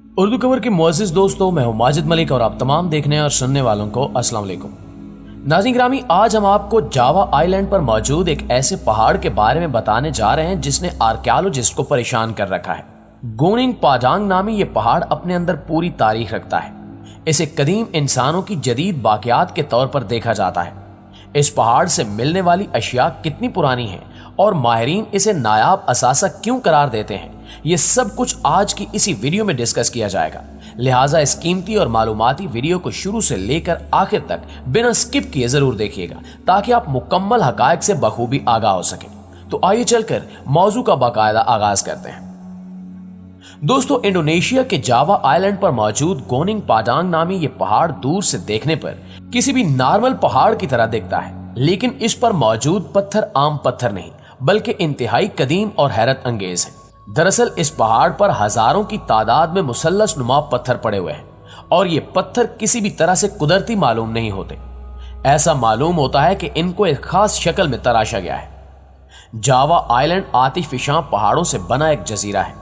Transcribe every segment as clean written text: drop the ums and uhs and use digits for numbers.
Urdu cover के मुअज़्ज़िज़ दोस्तों, मैं हूं माजिद मलिक और आप तमाम देखने और सुनने वालों को अस्सलाम वालेकुम। नाज़रीन ग्रामी, आज हम आपको जावा आइलैंड पर मौजूद एक ऐसे पहाड़ के बारे में बताने जा रहे हैं जिसने आर्कियोलॉजिस्ट को परेशान कर रखा है। गोनिंग पाडांग नामी ये पहाड़ अपने अंदर पूरी तारीख रखता है। इसे कदीम इंसानों की जदीद बाक़ियात के तौर पर देखा जाता है। इस पहाड़ से मिलने वाली अशिया कितनी पुरानी है और माहिरीन इसे नायाब असासा क्यों करार देते हैं, ये सब कुछ आज की इसी वीडियो में डिस्कस किया जाएगा। लिहाजा इस कीमती और मालूमाती वीडियो को शुरू से लेकर आखिर तक बिना स्किप किए जरूर देखिएगा ताकि आप मुकम्मल हकायक से बखूबी आगाह हो सके। तो आइए चलकर मौजू का बाकायदा आगाज करते हैं। दोस्तों, इंडोनेशिया के जावा आइलैंड पर मौजूद गोनिंग पाडांग नामी ये पहाड़ दूर से देखने पर किसी भी नॉर्मल पहाड़ की तरह दिखता है, लेकिन इस पर मौजूद पत्थर आम पत्थर नहीं बल्कि इंतहाई कदीम और हैरत अंगेज है। दरअसल इस पहाड़ पर हजारों की तादाद में मुसल्लस नुमा पत्थर पड़े हुए हैं और ये पत्थर किसी भी तरह से कुदरती मालूम नहीं होते। ऐसा मालूम होता है कि इनको एक खास शक्ल में तराशा गया है। जावा आइलैंड आतिशफिशां पहाड़ों से बना एक जजीरा है।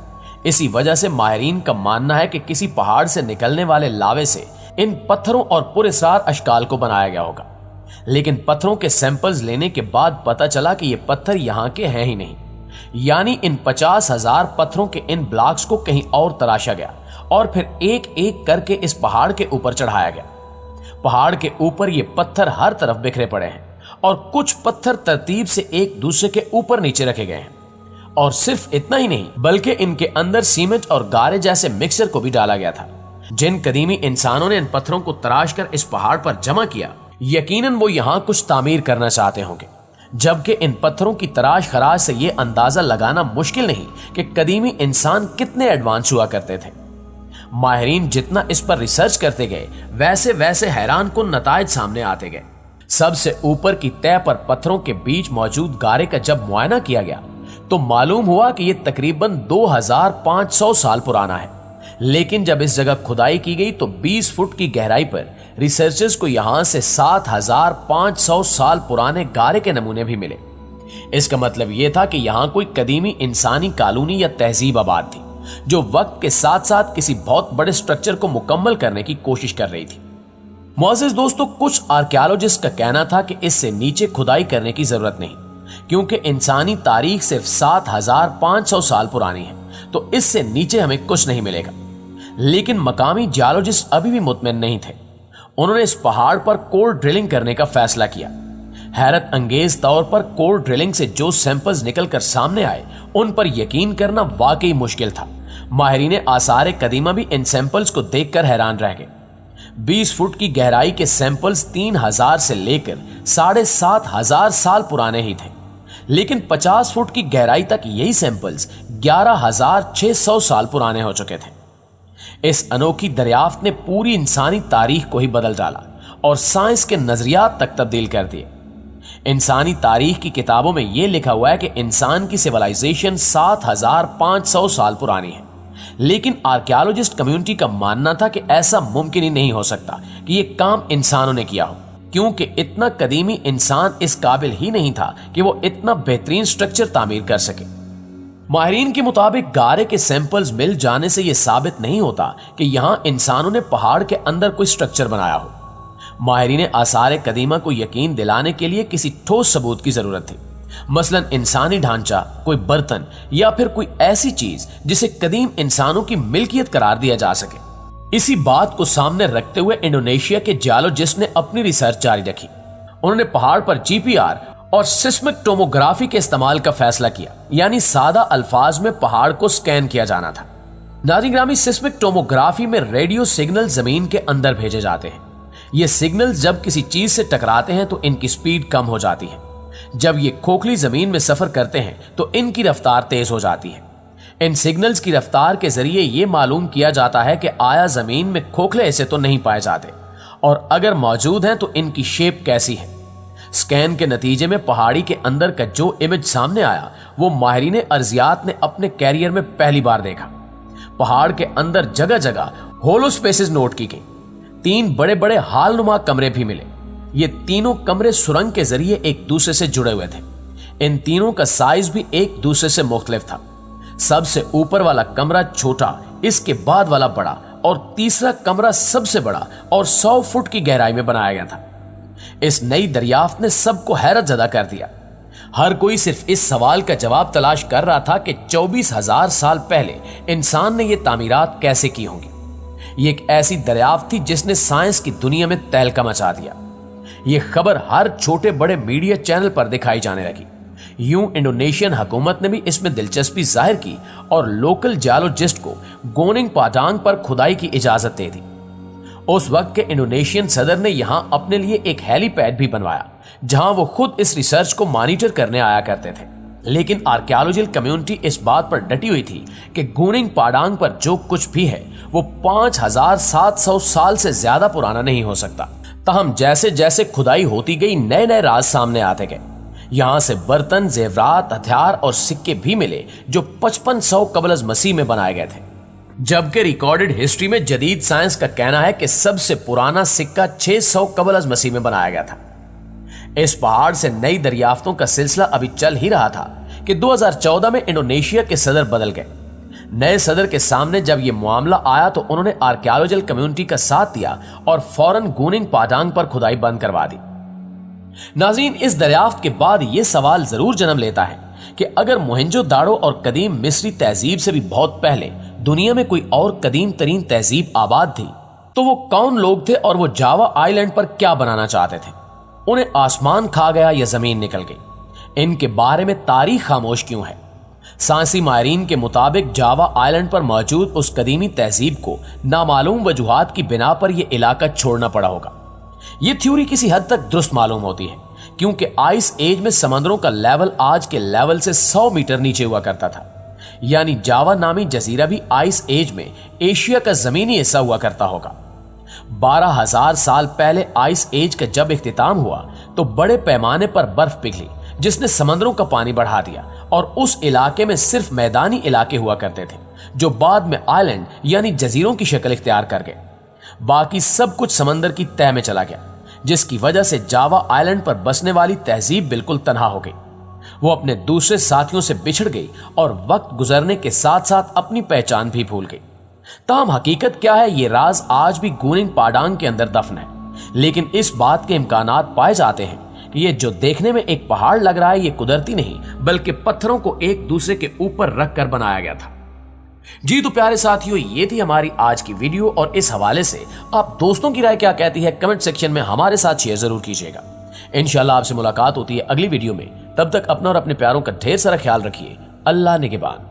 इसी वजह से माहिरीन का मानना है कि किसी पहाड़ से निकलने वाले लावे से इन पत्थरों और पुरअसरार अशकाल को बनाया गया होगा, लेकिन पत्थरों के सैंपल्स लेने के बाद पता चला कि ये पत्थर यहाँ के हैं ही नहीं। यानी इन 50,000 पत्थरों के इन ब्लॉक्स को कहीं और तराशा गया और फिर एक एक करके इस पहाड़ के ऊपर चढ़ाया गया। पहाड़ के ऊपर ये पत्थर हर तरफ बिखरे पड़े हैं और कुछ पत्थर तरतीब से एक दूसरे के ऊपर नीचे रखे गए हैं। और सिर्फ इतना ही नहीं बल्कि इनके अंदर सीमेंट और गारे जैसे मिक्सचर को भी डाला गया था। जिन कदीमी इंसानों ने इन पत्थरों को तराश कर इस पहाड़ पर जमा किया, यकीनन वो यहाँ कुछ तामीर करना चाहते होंगे, जबकि इन पत्थरों की तराश खराश से ये अंदाजा लगाना मुश्किल नहीं कि कदीमी इंसान कितने एडवांस हुआ करते थे। माहिरीन जितना इस पर रिसर्च करते गए वैसे वैसे हैरान कुन नतायज सामने आते गए। सबसे ऊपर की तह पर पत्थरों के बीच मौजूद गारे का जब मुआयना किया गया तो मालूम हुआ कि यह तकरीबन 2500 साल पुराना है। लेकिन जब इस जगह खुदाई की गई तो 20 फुट की गहराई पर रिसर्चर्स को यहां से 7500 साल पुराने गारे के नमूने भी मिले। इसका मतलब यह था कि यहां कोई कदीमी इंसानी कॉलोनी या तहजीब आबाद थी जो वक्त के साथ साथ किसी बहुत बड़े स्ट्रक्चर को मुकम्मल करने की कोशिश कर रही थी। मुअज़्ज़िज़ दोस्तों, कुछ आर्कियोलॉजिस्ट का कहना था कि इससे नीचे खुदाई करने की जरूरत नहीं, क्योंकि इंसानी तारीख सिर्फ 7500 साल पुरानी है, तो इससे नीचे हमें कुछ नहीं मिलेगा। लेकिन मकामी जियोलॉजिस्ट अभी भी मुतमईन नहीं थे। उन्होंने इस पहाड़ पर कोर ड्रिलिंग करने का फैसला किया। हैरत अंगेज तौर पर कोर ड्रिलिंग से जो सैंपल्स निकलकर सामने आए उन पर यकीन करना वाकई मुश्किल था। माहिरीन आसार कदीमा भी इन सैंपल्स को देखकर हैरान रह गए। 20 फुट की गहराई के सैंपल्स 3000 से लेकर 7500 साल पुराने ही थे, लेकिन 50 फुट की गहराई तक यही सैंपल्स 11600 साल पुराने हो चुके थे। इस अनोखी दरियाफ्त ने पूरी इंसानी तारीख को ही बदल डाला और साइंस के नजरियात तक तब्दील कर दिए। इंसानी तारीख की किताबों में यह लिखा हुआ है कि इंसान की सिविलाइजेशन 7500 साल पुरानी है, लेकिन आर्कियोलॉजिस्ट कम्युनिटी का मानना था कि ऐसा मुमकिन ही नहीं हो सकता कि यह काम इंसानों ने किया हो, क्योंकि इतना कदीमी इंसान इस काबिल ही नहीं था कि वो इतना बेहतरीन स्ट्रक्चर तामीर कर सके। माहिरीन के मुताबिक गारे के सैंपल्स मिल जाने से यह साबित नहीं होता कि यहां इंसानों ने पहाड़ के अंदर कोई स्ट्रक्चर बनाया हो। माहिरीन आसार कदीमा को यकीन दिलाने के लिए किसी ठोस सबूत की जरूरत थी, मसलन इंसानी ढांचा, कोई बर्तन या फिर कोई ऐसी चीज जिसे कदीम इंसानों की मिल्कियत करार दिया जा सके। इसी बात को सामने रखते हुए इंडोनेशिया के जियोलॉजिस्ट ने अपनी रिसर्च जारी रखी। उन्होंने पहाड़ पर जीपीआर और सिस्मिक टोमोग्राफी के इस्तेमाल का फैसला किया, यानी सादा अल्फाज में पहाड़ को स्कैन किया जाना था। नाज़रीन ग्रामी, सिस्मिक टोमोग्राफी में रेडियो सिग्नल जमीन के अंदर भेजे जाते हैं। ये सिग्नल्स जब किसी चीज से टकराते हैं तो इनकी स्पीड कम हो जाती है। जब ये खोखली जमीन में सफर करते हैं तो इनकी रफ्तार तेज हो जाती है। इन सिग्नल्स की रफ्तार के जरिए ये मालूम किया जाता है कि आया जमीन में खोखले ऐसे तो नहीं पाए जाते, और अगर मौजूद हैं तो इनकी शेप कैसी है। स्कैन के नतीजे में पहाड़ी के अंदर का जो इमेज सामने आया वो माहिरीन अर्जियात ने अपने कैरियर में पहली बार देखा। पहाड़ के अंदर जगह जगह होलो स्पेसेस नोट की गई। 3 बड़े बड़े हालनुमा कमरे भी मिले। ये तीनों कमरे सुरंग के जरिए एक दूसरे से जुड़े हुए थे। इन तीनों का साइज भी एक दूसरे से मुख्तलिफ था। सबसे ऊपर वाला कमरा छोटा इसके बाद वाला बड़ा और तीसरा कमरा सबसे बड़ा और 100 फुट की गहराई में बनाया गया था। इस नई दरियाफ्त ने सबको हैरत ज़दा कर दिया। हर कोई सिर्फ इस सवाल का जवाब तलाश कर रहा था कि 24,000 साल पहले इंसान ने ये तामीरात कैसे की होंगी। ये एक ऐसी दरियाफ्त थी जिसने साइंस की दुनिया में तहलका मचा दिया। ये खबर हर छोटे बड़े मीडिया चैनल पर दिखाई जाने लगी। यूं इंडोनेशियन हुकूमत ने भी इसमें दिलचस्पी जाहिर की और लोकल जियोलॉजिस्ट को गोनिंग पाडांग पर खुदाई की इजाजत दे दी। उस वक्त के इंडोनेशियन सदर ने यहां अपने लिए एक हेलीपैड भी बनवाया, जहां वो खुद इस रिसर्च को मॉनिटर करने आया करते थे। लेकिन आर्कियोलॉजिकल कम्युनिटी इस बात पर डटी हुई थी कि गोनिंग पाडांग पर जो कुछ भी है वो 5,700 साल से ज्यादा पुराना नहीं हो सकता। तहम जैसे जैसे खुदाई होती गई नए नए राज सामने आते गए। यहां से बर्तन, जेवरात, हथियार और सिक्के भी मिले जो 5500 कबल मसीह में बनाए गए थे, जबकि रिकॉर्डेड हिस्ट्री में जदीद साइंस का कहना है कि सबसे पुराना सिक्का 600 कबल मसीह में बनाया गया था। इस पहाड़ से नई दरियाफ्तों का सिलसिला अभी चल ही रहा था कि 2014 में इंडोनेशिया के सदर बदल गए। नए सदर के सामने जब यह मामला आया तो उन्होंने आर्कियोलॉजिकल कम्युनिटी का साथ दिया और फौरन गोनिंग पाडांग पर खुदाई बंद करवा दी। नाज़रीन, इस दरियाफ्त के बाद यह सवाल जरूर जन्म लेता है कि अगर मोहनजोदाड़ो और कदीम मिस्री तहजीब से भी बहुत पहले दुनिया में कोई और कदीम तरीन तहजीब आबाद थी तो वो कौन लोग थे और वो जावा आइलैंड पर क्या बनाना चाहते थे? उन्हें आसमान खा गया या जमीन निकल गई? इनके बारे में तारीख खामोश क्यों है? साइंसी माहिरीन के मुताबिक जावा आइलैंड पर मौजूद उस कदीमी तहजीब को नामालूम वजूहात की बिना पर यह इलाका छोड़ना पड़ा होगा। यह थ्योरी किसी हद तक दुरुस्त मालूम होती है, क्योंकि आइस एज में समंदरों का लेवल आज के लेवल से 100 मीटर नीचे हुआ करता था। यानी जावा नामी जजीरा भी आइस एज में एशिया का जमीनी हिस्सा हुआ करता होगा। 12,000 साल पहले आइस एज का जब इख्तिताम हुआ तो बड़े पैमाने पर बर्फ पिघली, जिसने समंदरों का पानी बढ़ा दिया और उस इलाके में सिर्फ मैदानी इलाके हुआ करते थे, जो बाद में आइलैंड यानी जजीरों की शक्ल इख्तियार कर गए। बाकी सब कुछ समंदर की तह में चला गया, जिसकी वजह से जावा आइलैंड पर बसने वाली तहजीब बिल्कुल तन्हा हो गई। वो अपने दूसरे साथियों से बिछड़ गई और वक्त गुजरने के साथ साथ अपनी पहचान भी भूल गई। ताहम हकीकत क्या है, ये राज आज भी गोनिंग पाडांग के अंदर दफन है। लेकिन इस बात के इम्कानात पाए जाते हैं कि ये जो देखने में एक पहाड़ लग रहा है ये कुदरती नहीं बल्कि पत्थरों को एक दूसरे के ऊपर रखकर बनाया गया था। जी तो प्यारे साथियों, ये थी हमारी आज की वीडियो और इस हवाले से आप दोस्तों की राय क्या कहती है कमेंट सेक्शन में हमारे साथ शेयर जरूर कीजिएगा। इंशाल्लाह आपसे मुलाकात होती है अगली वीडियो में। तब तक अपना और अपने प्यारों का ढेर सारा ख्याल रखिए। अल्लाह निगहबान।